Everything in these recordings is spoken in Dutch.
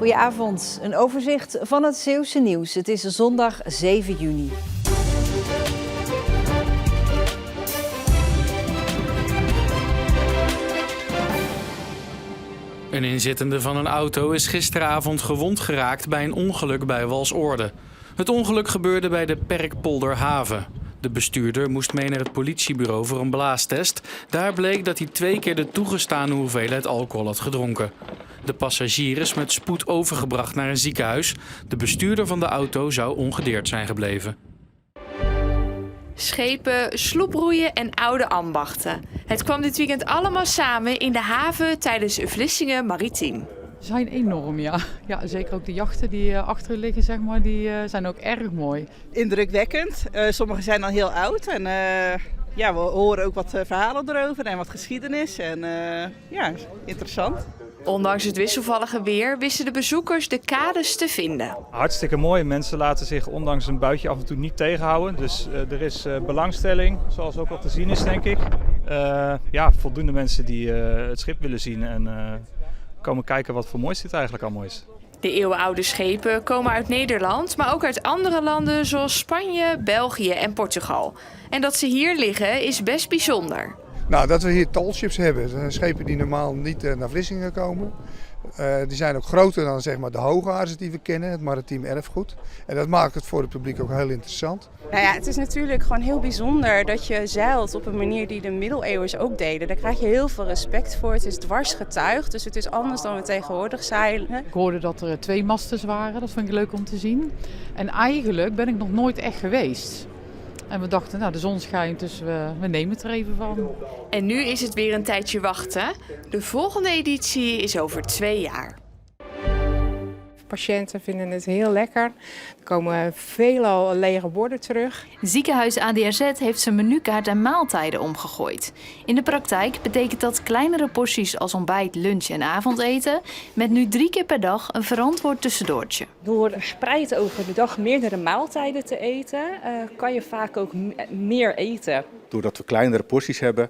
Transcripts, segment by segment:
Goedenavond, een overzicht van het Zeeuwse nieuws. Het is zondag 7 juni. Een inzittende van een auto is gisteravond gewond geraakt bij een ongeluk bij Walsoorde. Het ongeluk gebeurde bij de Perkpolderhaven. De bestuurder moest mee naar het politiebureau voor een blaastest. Daar bleek dat hij 2 keer de toegestane hoeveelheid alcohol had gedronken. De passagier is met spoed overgebracht naar een ziekenhuis. De bestuurder van de auto zou ongedeerd zijn gebleven. Schepen, sloeproeien en oude ambachten. Het kwam dit weekend allemaal samen in de haven tijdens Vlissingen Maritiem. Ze zijn enorm, ja. Ja. Zeker ook de jachten die achter liggen, zeg maar, die zijn ook erg mooi. Indrukwekkend. Sommige zijn al heel oud en we horen ook wat verhalen erover en wat geschiedenis. En interessant. Ondanks het wisselvallige weer wisten de bezoekers de kades te vinden. Hartstikke mooi. Mensen laten zich ondanks een buitje af en toe niet tegenhouden. Dus er is belangstelling, zoals ook al te zien is, denk ik. Voldoende mensen die het schip willen zien en komen kijken wat voor moois dit eigenlijk allemaal is. De eeuwenoude schepen komen uit Nederland, maar ook uit andere landen zoals Spanje, België en Portugal. En dat ze hier liggen is best bijzonder. Nou, dat we hier tallships hebben, schepen die normaal niet naar Vlissingen komen. Die zijn ook groter dan zeg maar, de hoogaards die we kennen, het maritiem erfgoed. En dat maakt het voor het publiek ook heel interessant. Nou ja, het is natuurlijk gewoon heel bijzonder dat je zeilt op een manier die de middeleeuwers ook deden. Daar krijg je heel veel respect voor. Het is dwarsgetuigd, dus het is anders dan we tegenwoordig zeilen. Ik hoorde dat er 2 masters waren, dat vind ik leuk om te zien. En eigenlijk ben ik nog nooit echt geweest. En we dachten, nou, de zon schijnt, dus we nemen het er even van. En nu is het weer een tijdje wachten. De volgende editie is over 2 jaar. Patiënten vinden het heel lekker. Er komen veelal lege borden terug. Ziekenhuis ADRZ heeft zijn menukaart en maaltijden omgegooid. In de praktijk betekent dat kleinere porties als ontbijt, lunch en avondeten met nu 3 keer per dag een verantwoord tussendoortje. Door gespreid over de dag meerdere maaltijden te eten, kan je vaak ook meer eten. Doordat we kleinere porties hebben,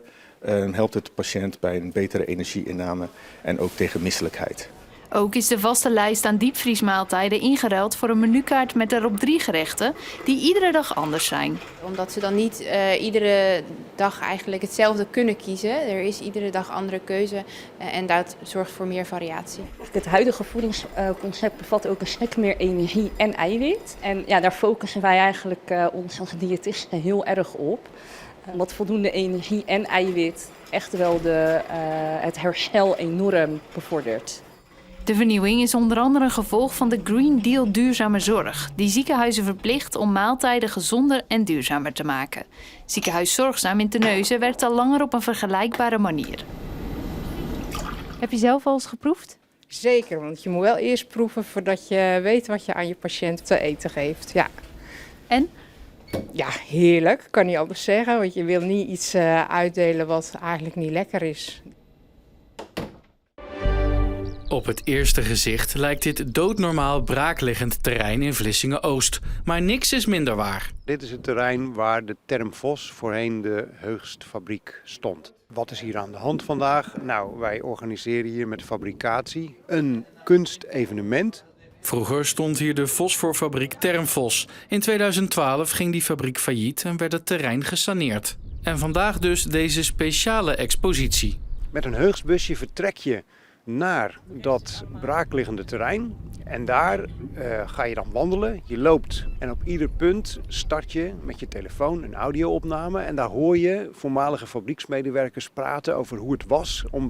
helpt het de patiënt bij een betere energieinname en ook tegen misselijkheid. Ook is de vaste lijst aan diepvriesmaaltijden ingeruild voor een menukaart met daarop 3 gerechten die iedere dag anders zijn. Omdat ze dan niet iedere dag eigenlijk hetzelfde kunnen kiezen. Er is iedere dag andere keuze en dat zorgt voor meer variatie. Het huidige voedingsconcept bevat ook een stuk meer energie en eiwit. En ja, daar focussen wij eigenlijk ons als diëtisten heel erg op. Omdat voldoende energie en eiwit echt wel het herstel enorm bevordert. De vernieuwing is onder andere een gevolg van de Green Deal duurzame zorg, die ziekenhuizen verplicht om maaltijden gezonder en duurzamer te maken. Ziekenhuis Zorgzaam in Terneuzen werkt al langer op een vergelijkbare manier. Heb je zelf al eens geproefd? Zeker, want je moet wel eerst proeven voordat je weet wat je aan je patiënt te eten geeft. Ja. En? Ja, heerlijk, kan niet anders zeggen, want je wil niet iets uitdelen wat eigenlijk niet lekker is. Op het eerste gezicht lijkt dit doodnormaal braakliggend terrein in Vlissingen-Oost. Maar niks is minder waar. Dit is het terrein waar de Term Vos voorheen de Heugstfabriek stond. Wat is hier aan de hand vandaag? Nou, wij organiseren hier met de fabricatie een kunstevenement. Vroeger stond hier de fosforfabriek Termfos. In 2012 ging die fabriek failliet en werd het terrein gesaneerd. En vandaag dus deze speciale expositie. Met een heugstbusje vertrek je naar dat braakliggende terrein en daar ga je dan wandelen. Je loopt en op ieder punt start je met je telefoon een audio-opname en daar hoor je voormalige fabrieksmedewerkers praten over hoe het was om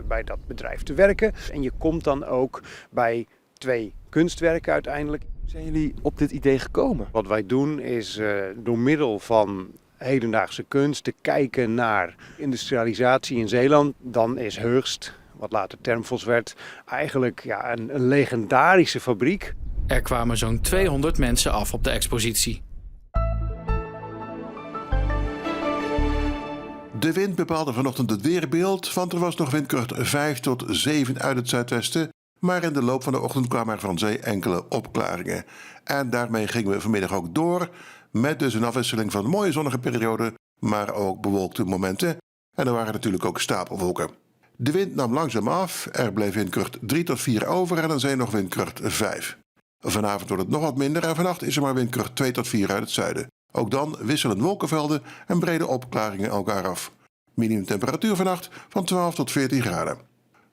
bij dat bedrijf te werken. En je komt dan ook bij 2 kunstwerken uiteindelijk. Zijn jullie op dit idee gekomen? Wat wij doen is door middel van hedendaagse kunst te kijken naar industrialisatie in Zeeland. Dan is Heugst, wat later Termfos werd, eigenlijk een legendarische fabriek. Er kwamen zo'n 200 mensen af op de expositie. De wind bepaalde vanochtend het weerbeeld, want er was nog windkracht 5 tot 7 uit het zuidwesten. Maar in de loop van de ochtend kwamen er van zee enkele opklaringen. En daarmee gingen we vanmiddag ook door, met dus een afwisseling van mooie zonnige perioden, maar ook bewolkte momenten. En er waren natuurlijk ook stapelwolken. De wind nam langzaam af, er bleef windkracht 3 tot 4 over en aan zee nog windkracht 5. Vanavond wordt het nog wat minder en vannacht is er maar windkracht 2 tot 4 uit het zuiden. Ook dan wisselen wolkenvelden en brede opklaringen elkaar af. Minimumtemperatuur vannacht van 12 tot 14 graden.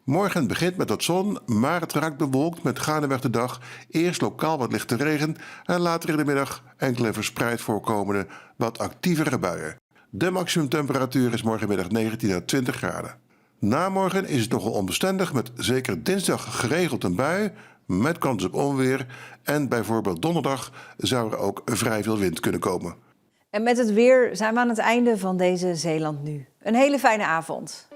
Morgen begint met wat zon, maar het raakt bewolkt met gaandeweg de dag eerst lokaal wat lichte regen en later in de middag enkele verspreid voorkomende wat actievere buien. De maximumtemperatuur is morgenmiddag 19 tot 20 graden. Na morgen is het nogal onbestendig met zeker dinsdag geregeld een bui met kans op onweer en bijvoorbeeld donderdag zou er ook vrij veel wind kunnen komen. En met het weer zijn we aan het einde van deze Zeeland Nu. Een hele fijne avond.